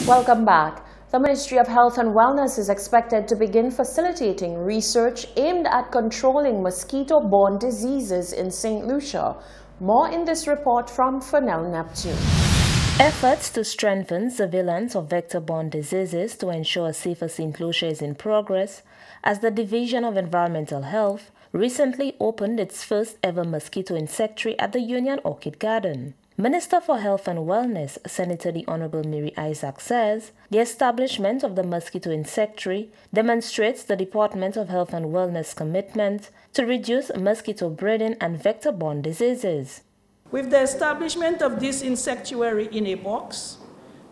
Welcome back. The Ministry of Health and Wellness is expected to begin facilitating research aimed at controlling mosquito-borne diseases in St. Lucia. More in this report from Fernell Neptune. Efforts to strengthen surveillance of vector-borne diseases to ensure a safer St. Lucia is in progress as the Division of Environmental Health recently opened its first ever mosquito insectary at the Union Orchid Garden. Minister for Health and Wellness, Senator the Honorable Mary Isaac says the establishment of the mosquito insectary demonstrates the Department of Health and Wellness commitment to reduce mosquito breeding and vector-borne diseases. With the establishment of this insectary in a box,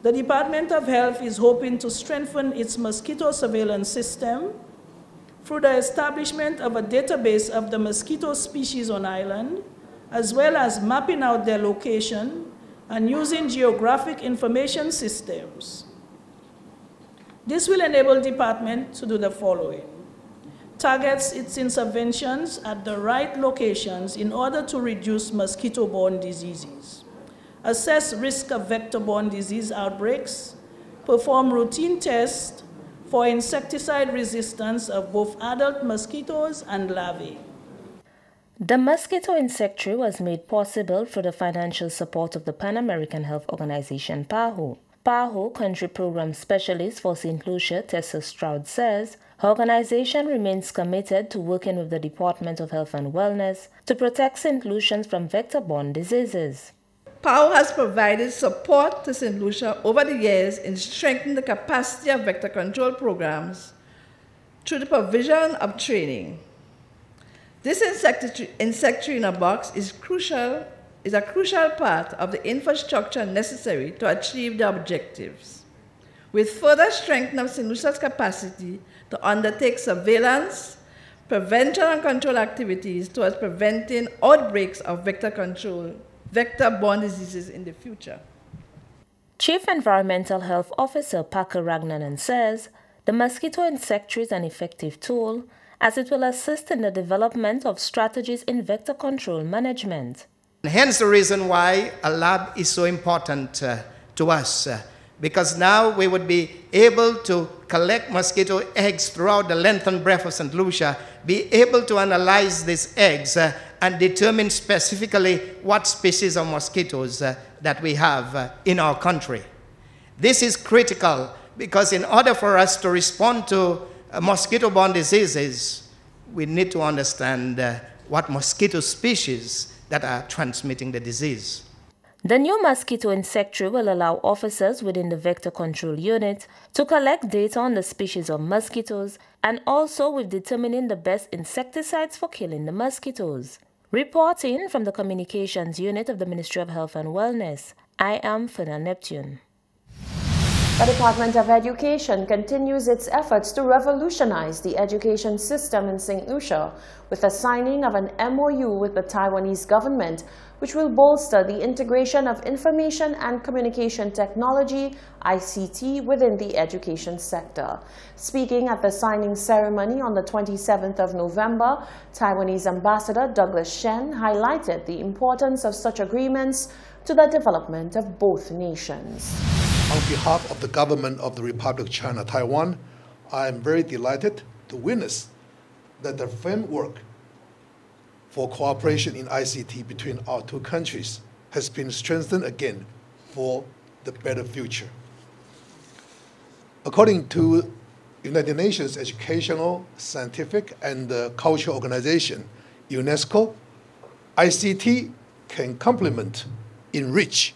the Department of Health is hoping to strengthen its mosquito surveillance system through the establishment of a database of the mosquito species on island, as well as mapping out their location and using geographic information systems. This will enable the department to do the following: targets its interventions at the right locations in order to reduce mosquito-borne diseases, assess risk of vector-borne disease outbreaks, perform routine tests for insecticide resistance of both adult mosquitoes and larvae. The mosquito insectary was made possible through the financial support of the Pan American Health Organization, PAHO. PAHO Country Program Specialist for St. Lucia, Tessa Stroud, says her organization remains committed to working with the Department of Health and Wellness to protect St. Lucians from vector-borne diseases. PAHO has provided support to St. Lucia over the years in strengthening the capacity of vector control programs through the provision of training. This insectary in a box is a crucial part of the infrastructure necessary to achieve the objectives. With further strengthening of St. Lucia's capacity to undertake surveillance, prevention and control activities towards preventing outbreaks of vector-borne diseases in the future. Chief Environmental Health Officer Parker Ragnanan says the mosquito insectary is an effective tool as it will assist in the development of strategies in vector control management. Hence the reason why a lab is so important to us, because now we would be able to collect mosquito eggs throughout the length and breadth of St. Lucia, be able to analyze these eggs and determine specifically what species of mosquitoes that we have in our country. This is critical because in order for us to respond to mosquito-borne diseases, we need to understand what mosquito species that are transmitting the disease. The new mosquito insectary will allow officers within the vector control unit to collect data on the species of mosquitoes and also with determining the best insecticides for killing the mosquitoes. Reporting from the Communications Unit of the Ministry of Health and Wellness, I am Fernell Neptune. The Department of Education continues its efforts to revolutionize the education system in St. Lucia with the signing of an MOU with the Taiwanese government, which will bolster the integration of information and communication technology, ICT, within the education sector. Speaking at the signing ceremony on the 27th of November, Taiwanese Ambassador Douglas Shen highlighted the importance of such agreements to the development of both nations. On behalf of the government of the Republic of China, Taiwan, I am very delighted to witness that the framework for cooperation in ICT between our two countries has been strengthened again for the better future. According to United Nations Educational, Scientific, and Cultural Organization, UNESCO, ICT can complement, enrich,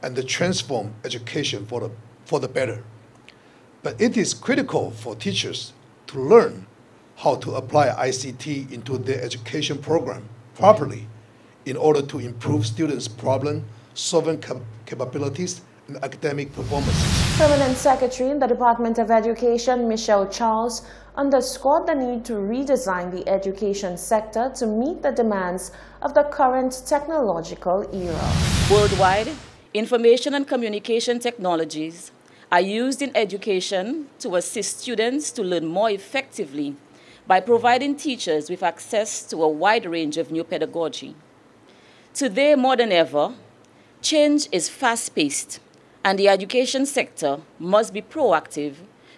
and transform education for the better. But it is critical for teachers to learn how to apply ICT into their education program properly in order to improve students' problem-solving capabilities and academic performances. Permanent Secretary in the Department of Education, Michelle Charles, underscored the need to redesign the education sector to meet the demands of the current technological era. Worldwide, information and communication technologies are used in education to assist students to learn more effectively by providing teachers with access to a wide range of new pedagogy. Today, more than ever, change is fast-paced, and the education sector must be proactive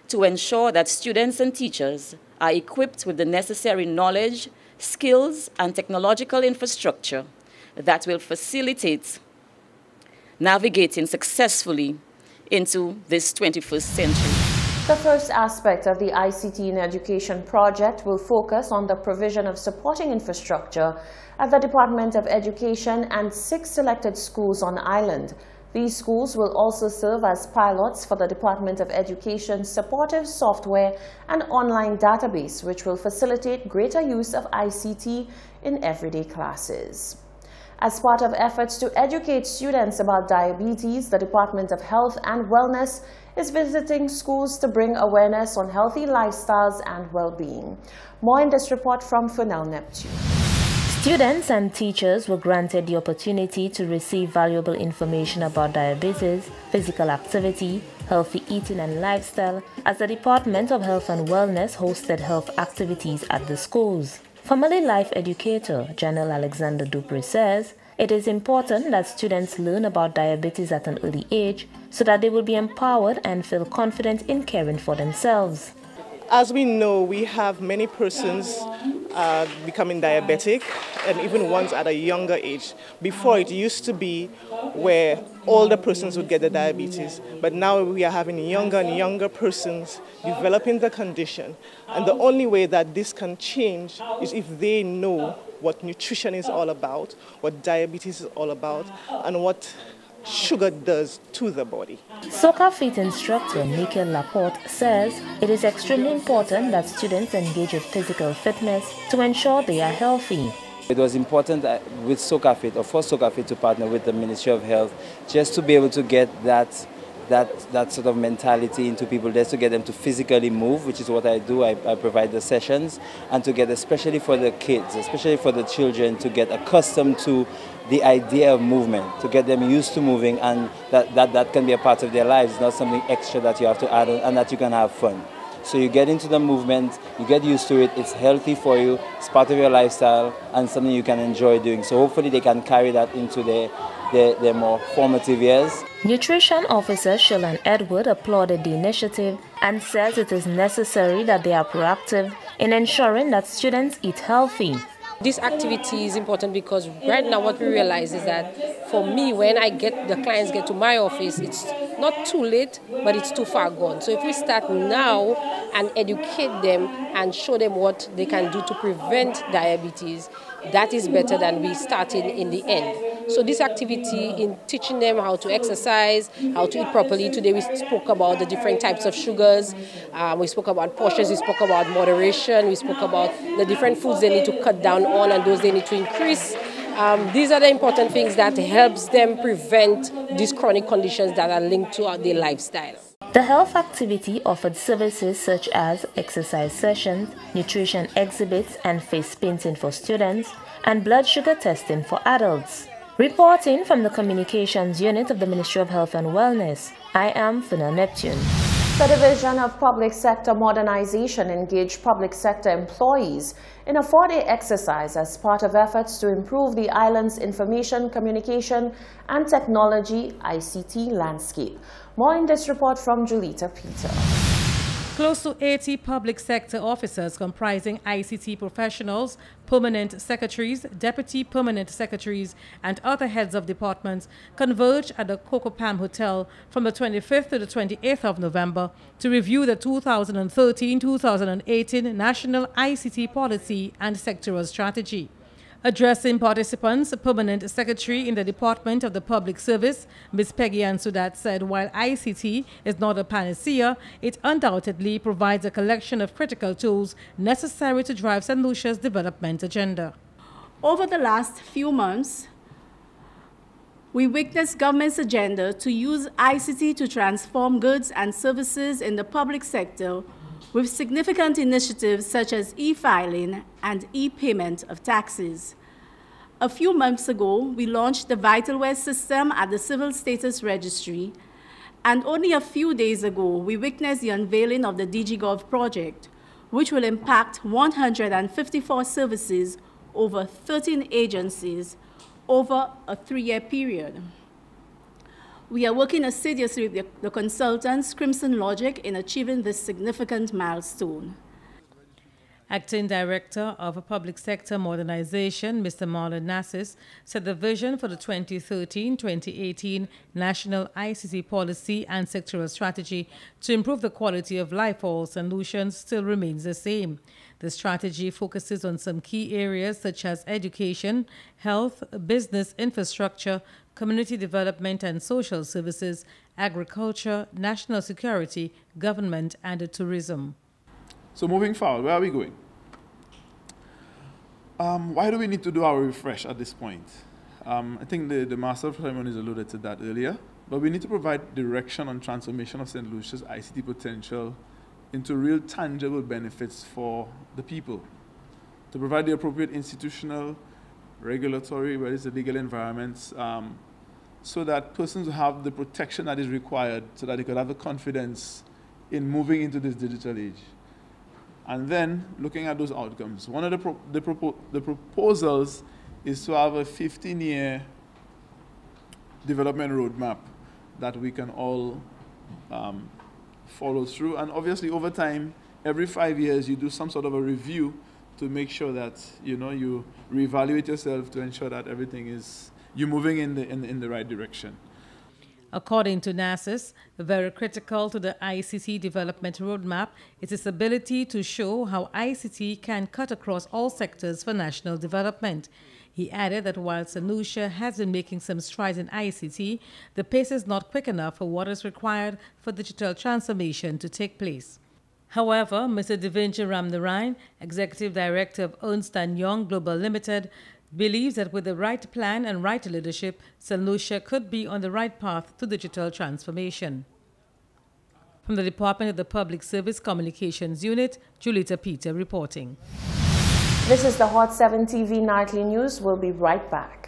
to ensure that students and teachers are equipped with the necessary knowledge, skills, and technological infrastructure that will facilitate navigating successfully into this 21st century. The first aspect of the ICT in Education project will focus on the provision of supporting infrastructure at the Department of Education and 6 selected schools on island. These schools will also serve as pilots for the Department of Education's supportive software and online database, which will facilitate greater use of ICT in everyday classes. As part of efforts to educate students about diabetes, the Department of Health and Wellness is visiting schools to bring awareness on healthy lifestyles and well-being. More in this report from Funel Neptune. Students and teachers were granted the opportunity to receive valuable information about diabetes, physical activity, healthy eating and lifestyle as the Department of Health and Wellness hosted health activities at the schools. Family life educator Janelle Alexander Dupree says it is important that students learn about diabetes at an early age so that they will be empowered and feel confident in caring for themselves. As we know, we have many persons becoming diabetic, and even ones at a younger age. Before, it used to be where older persons would get the diabetes, but now we are having younger and younger persons developing the condition. And the only way that this can change is if they know what nutrition is all about, what diabetes is all about, and what sugar does to the body. Soccer fit instructor Michael Laporte says it is extremely important that students engage with physical fitness to ensure they are healthy. It was important with Soccer Fit, or for Soccer Fit to partner with the Ministry of Health, just to be able to get that sort of mentality into people, just to get them to physically move, which is what I do. I provide the sessions, and to get, especially for the kids, especially for the children, to get accustomed to the idea of movement, to get them used to moving, and that can be a part of their lives, not something extra that you have to add on, and that you can have fun. So you get into the movement, you get used to it, it's healthy for you, it's part of your lifestyle, and something you can enjoy doing. So hopefully they can carry that into their more formative years. Nutrition Officer Shalon Edward applauded the initiative and says it is necessary that they are proactive in ensuring that students eat healthy. This activity is important because right now what we realize is that for me, when the clients get to my office, it's not too late, but it's too far gone. So if we start now and educate them and show them what they can do to prevent diabetes, that is better than we starting in the end. So this activity in teaching them how to exercise, how to eat properly. Today we spoke about the different types of sugars. We spoke about portions, we spoke about moderation, we spoke about the different foods they need to cut down on and those they need to increase. These are the important things that helps them prevent these chronic conditions that are linked to their lifestyle. The health activity offered services such as exercise sessions, nutrition exhibits and face painting for students, and blood sugar testing for adults. Reporting from the Communications Unit of the Ministry of Health and Wellness, I am Funel Neptune. The Division of Public Sector Modernization engaged public sector employees in a 4-day exercise as part of efforts to improve the island's information, communication and technology ICT landscape. More in this report from Julita Peter. Close to 80 public sector officers comprising ICT professionals, permanent secretaries, deputy permanent secretaries, and other heads of departments converged at the Coco Palm Hotel from the 25th to the 28th of November to review the 2013-2018 National ICT Policy and Sectoral Strategy. Addressing participants, Permanent Secretary in the Department of the Public Service, Ms. Peggy Ann Sudat, said while ICT is not a panacea, it undoubtedly provides a collection of critical tools necessary to drive St. Lucia's development agenda. Over the last few months, we witnessed government's agenda to use ICT to transform goods and services in the public sector with significant initiatives such as e-filing and e-payment of taxes. A few months ago, we launched the VitalWare system at the Civil Status Registry, and only a few days ago, we witnessed the unveiling of the DigiGov project, which will impact 154 services over 13 agencies over a 3-year period. we are working assiduously with the consultants, Crimson Logic, in achieving this significant milestone. Acting Director of Public Sector Modernization, Mr. Marlon Nassis, said the vision for the 2013-2018 National ICT Policy and Sectoral Strategy to improve the quality of life for all St. Lucians still remains the same. The strategy focuses on some key areas such as education, health, business infrastructure, community development and social services, agriculture, national security, government, and tourism. So moving forward, where are we going? Why do we need to do our refresh at this point? I think the Master of Ceremonies alluded to that earlier, but we need to provide direction on transformation of St. Lucia's ICT potential into real tangible benefits for the people, to provide the appropriate institutional, regulatory, where is the legal environments, so that persons have the protection that is required so that they could have the confidence in moving into this digital age. And then looking at those outcomes. One of the proposals is to have a 15-year development roadmap that we can all follow through. And obviously over time, every 5 years, you do some sort of a review to make sure that you reevaluate yourself to ensure that everything is, you're moving in the right direction. According to NASIS, very critical to the ICT development roadmap is its ability to show how ICT can cut across all sectors for national development. He added that while St. Lucia has been making some strides in ICT, the pace is not quick enough for what is required for digital transformation to take place. However, Mr. Devinci Ramnarayan, Executive Director of Ernst & Young Global Limited, believes that with the right plan and right leadership, St. Lucia could be on the right path to digital transformation. From the Department of the Public Service Communications Unit, Julita Peter reporting. This is the Hot 7 TV Nightly News. We'll be right back.